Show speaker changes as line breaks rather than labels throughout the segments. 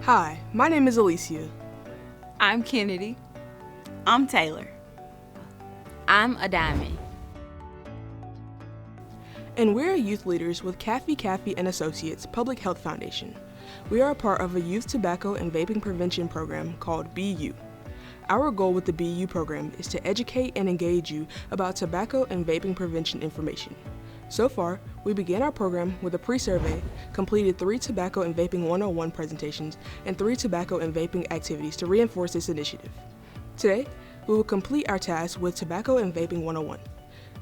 Hi, my name is Alicia.
I'm Kennedy.
I'm Taylor.
I'm a Diamond.
And we're youth leaders with Caffey and Associates Public Health Foundation. We are a part of a youth tobacco and vaping prevention program called BU. Our goal with the BU program is to educate and engage you about tobacco and vaping prevention information. So far, we began our program with a pre-survey, completed 3 Tobacco and Vaping 101 presentations, and 3 tobacco and vaping activities to reinforce this initiative. Today, we will complete our task with Tobacco and Vaping 101.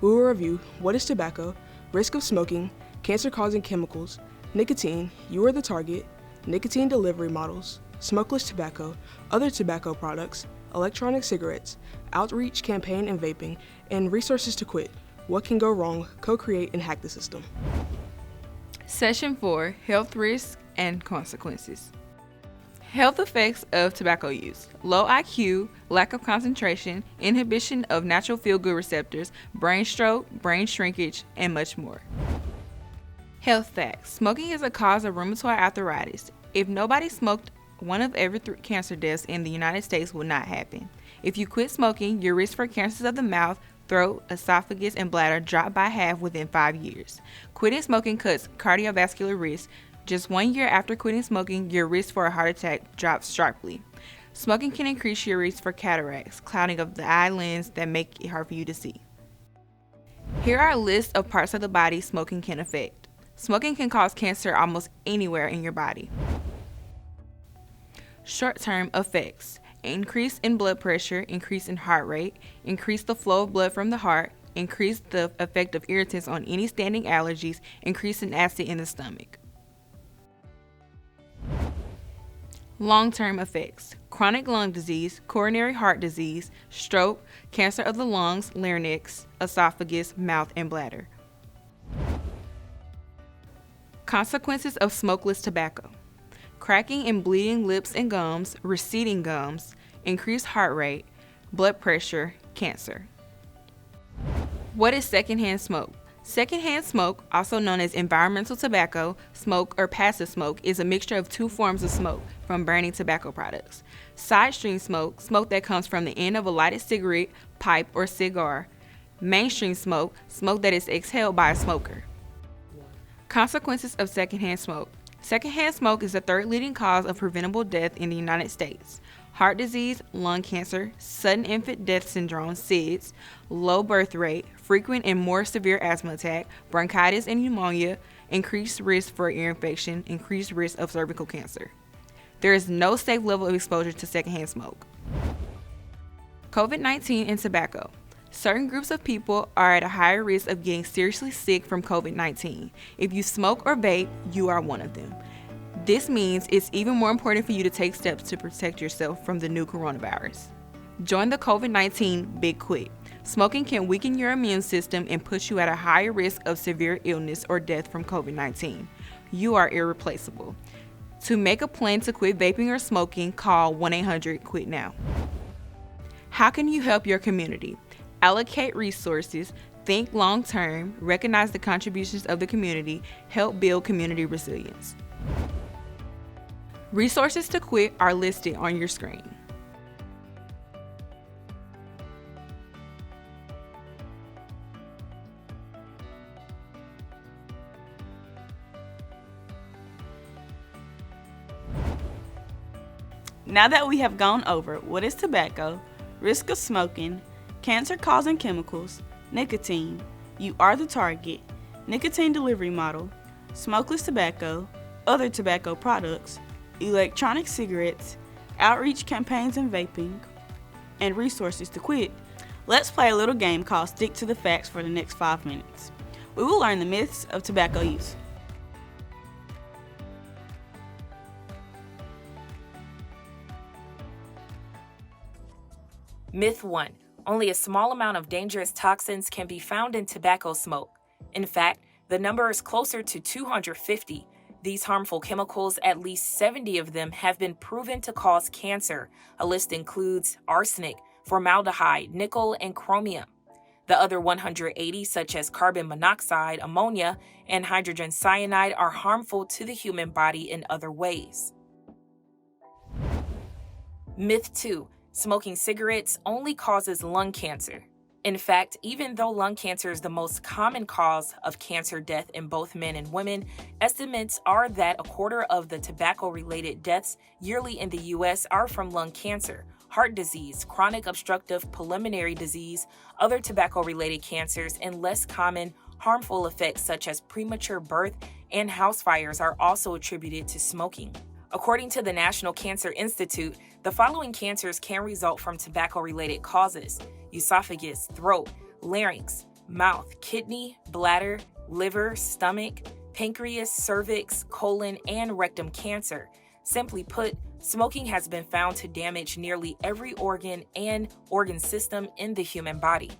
We will review what is tobacco, risk of smoking, cancer-causing chemicals, nicotine, you are the target, nicotine delivery models, smokeless tobacco, other tobacco products, electronic cigarettes, outreach campaign and vaping, and resources to quit. What can go wrong, co-create, and hack the system.
Session 4, Health Risks and Consequences. Health effects of tobacco use: low IQ, lack of concentration, inhibition of natural feel-good receptors, brain stroke, brain shrinkage, and much more. Health facts: smoking is a cause of rheumatoid arthritis. If nobody smoked, 1 of every 3 cancer deaths in the United States will not happen. If you quit smoking, your risk for cancers of the mouth, throat, esophagus, and bladder drop by half within 5 years. Quitting smoking cuts cardiovascular risk. Just 1 year after quitting smoking, your risk for a heart attack drops sharply. Smoking can increase your risk for cataracts, clouding of the eye lens that make it hard for you to see. Here are a list of parts of the body smoking can affect. Smoking can cause cancer almost anywhere in your body. Short-term effects: increase in blood pressure, increase in heart rate, increase the flow of blood from the heart, increase the effect of irritants on any standing allergies, increase in acid in the stomach. Long-term effects: chronic lung disease, coronary heart disease, stroke, cancer of the lungs, larynx, esophagus, mouth, and bladder. Consequences of smokeless tobacco: cracking and bleeding lips and gums, receding gums, increased heart rate, blood pressure, cancer. What is secondhand smoke? Secondhand smoke, also known as environmental tobacco, smoke, or passive smoke, is a mixture of 2 forms of smoke from burning tobacco products. Side stream smoke, smoke that comes from the end of a lighted cigarette, pipe, or cigar. Mainstream smoke, smoke that is exhaled by a smoker. Consequences of secondhand smoke: secondhand smoke is the 3rd leading cause of preventable death in the United States. Heart disease, lung cancer, sudden infant death syndrome, SIDS, low birth rate, frequent and more severe asthma attack, bronchitis and pneumonia, increased risk for ear infection, increased risk of cervical cancer. There is no safe level of exposure to secondhand smoke. COVID-19 and tobacco. Certain groups of people are at a higher risk of getting seriously sick from COVID-19. If you smoke or vape, you are one of them. This means it's even more important for you to take steps to protect yourself from the new coronavirus. Join the COVID-19 Big Quit. Smoking can weaken your immune system and put you at a higher risk of severe illness or death from COVID-19. You are irreplaceable. To make a plan to quit vaping or smoking, call 1-800-QUIT-NOW. How can you help your community? Allocate resources, think long-term, recognize the contributions of the community, help build community resilience. Resources to quit are listed on your screen.
Now that we have gone over what is tobacco, risk of smoking, cancer-causing chemicals, nicotine, you are the target, nicotine delivery model, smokeless tobacco, other tobacco products, electronic cigarettes, outreach campaigns and vaping, and resources to quit, let's play a little game called Stick to the Facts for the next 5 minutes. We will learn the myths of tobacco use.
Myth 1. Only a small amount of dangerous toxins can be found in tobacco smoke. In fact, the number is closer to 250. These harmful chemicals, at least 70 of them, have been proven to cause cancer. A list includes arsenic, formaldehyde, nickel, and chromium. The other 180, such as carbon monoxide, ammonia, and hydrogen cyanide, are harmful to the human body in other ways. Myth 2. Smoking cigarettes only causes lung cancer. In fact, even though lung cancer is the most common cause of cancer death in both men and women, estimates are that a quarter of the tobacco-related deaths yearly in the U.S. are from lung cancer, heart disease, chronic obstructive pulmonary disease, other tobacco-related cancers, and less common harmful effects such as premature birth and house fires are also attributed to smoking. According to the National Cancer Institute, the following cancers can result from tobacco-related causes: esophagus, throat, larynx, mouth, kidney, bladder, liver, stomach, pancreas, cervix, colon, and rectum cancer. Simply put, smoking has been found to damage nearly every organ and organ system in the human body.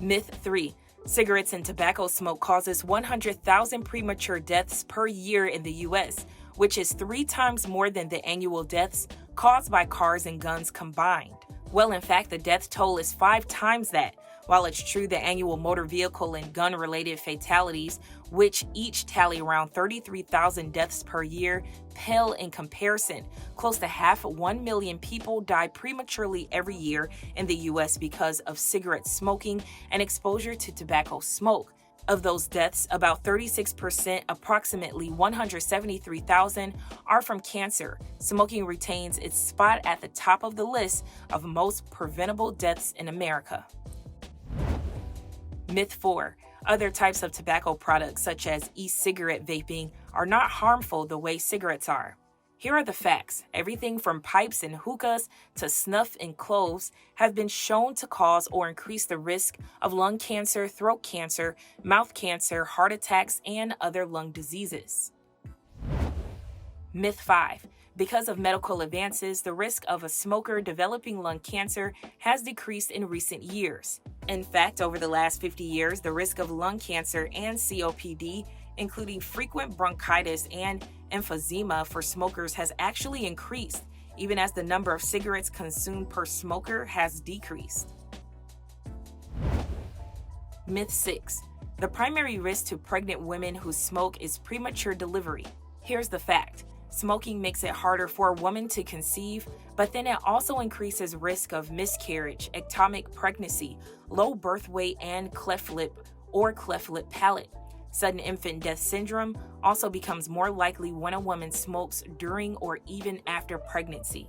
Myth 3. Cigarettes and tobacco smoke causes 100,000 premature deaths per year in the U.S., which is 3 times more than the annual deaths caused by cars and guns combined. Well, in fact, the death toll is 5 times that. While it's true the annual motor vehicle and gun-related fatalities, which each tally around 33,000 deaths per year, pale in comparison. Close to 500,000 people die prematurely every year in the U.S. because of cigarette smoking and exposure to tobacco smoke. Of those deaths, about 36%, approximately 173,000, are from cancer. Smoking retains its spot at the top of the list of most preventable deaths in America. Myth 4. Other types of tobacco products, such as e-cigarette vaping, are not harmful the way cigarettes are. Here are the facts. Everything from pipes and hookahs to snuff and cloves have been shown to cause or increase the risk of lung cancer, throat cancer, mouth cancer, heart attacks, and other lung diseases. Myth 5. Because of medical advances, the risk of a smoker developing lung cancer has decreased in recent years. In fact, over the last 50 years, the risk of lung cancer and COPD, including frequent bronchitis and emphysema for smokers, has actually increased, even as the number of cigarettes consumed per smoker has decreased. Myth 6. The primary risk to pregnant women who smoke is premature delivery. Here's the fact. Smoking makes it harder for a woman to conceive, but then it also increases risk of miscarriage, ectopic pregnancy, low birth weight, and cleft lip or cleft lip palate. Sudden infant death syndrome also becomes more likely when a woman smokes during or even after pregnancy.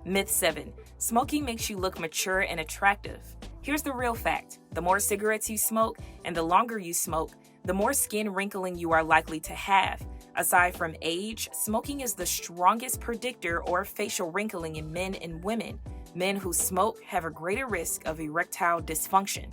Myth 7. Smoking makes you look mature and attractive. Here's the real fact. The more cigarettes you smoke and the longer you smoke, the more skin wrinkling you are likely to have. Aside from age, smoking is the strongest predictor of facial wrinkling in men and women. Men who smoke have a greater risk of erectile dysfunction.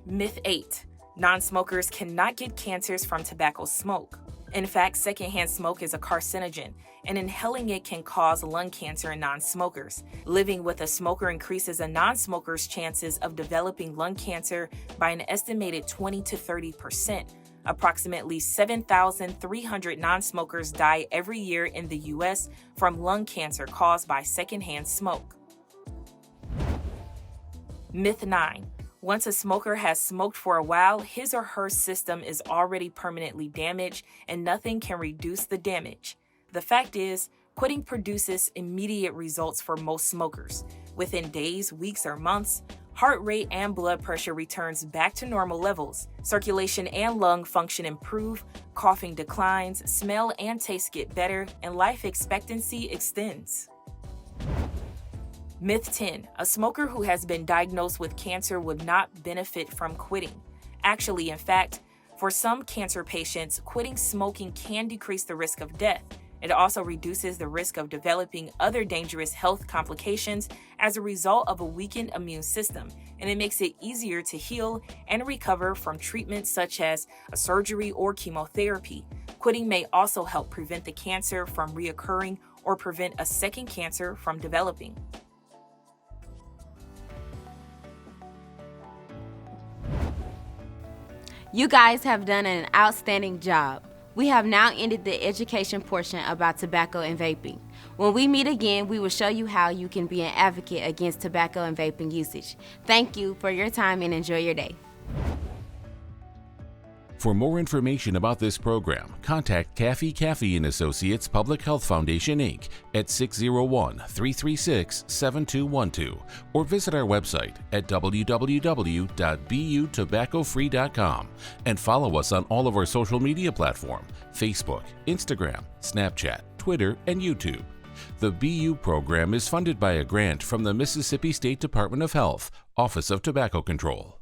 Myth 8. Non-smokers cannot get cancers from tobacco smoke. In fact, secondhand smoke is a carcinogen, and inhaling it can cause lung cancer in non-smokers. Living with a smoker increases a non-smoker's chances of developing lung cancer by an estimated 20 to 30%. Approximately 7,300 non-smokers die every year in the U.S. from lung cancer caused by secondhand smoke. Myth 9. Once a smoker has smoked for a while, his or her system is already permanently damaged and nothing can reduce the damage. The fact is, quitting produces immediate results for most smokers. Within days, weeks, or months, heart rate and blood pressure returns back to normal levels. Circulation and lung function improve, coughing declines, smell and taste get better, and life expectancy extends. Myth 10. A smoker who has been diagnosed with cancer would not benefit from quitting. Actually, in fact, for some cancer patients, quitting smoking can decrease the risk of death. It also reduces the risk of developing other dangerous health complications as a result of a weakened immune system, and it makes it easier to heal and recover from treatments such as a surgery or chemotherapy. Quitting may also help prevent the cancer from reoccurring or prevent a second cancer from developing.
You guys have done an outstanding job. We have now ended the education portion about tobacco and vaping. When we meet again, we will show you how you can be an advocate against tobacco and vaping usage. Thank you for your time and enjoy your day.
For more information about this program, contact Caffey Caffey & Associates Public Health Foundation, Inc. at 601-336-7212 or visit our website at www.butobaccofree.com and follow us on all of our social media platforms, Facebook, Instagram, Snapchat, Twitter, and YouTube. The BU program is funded by a grant from the Mississippi State Department of Health, Office of Tobacco Control.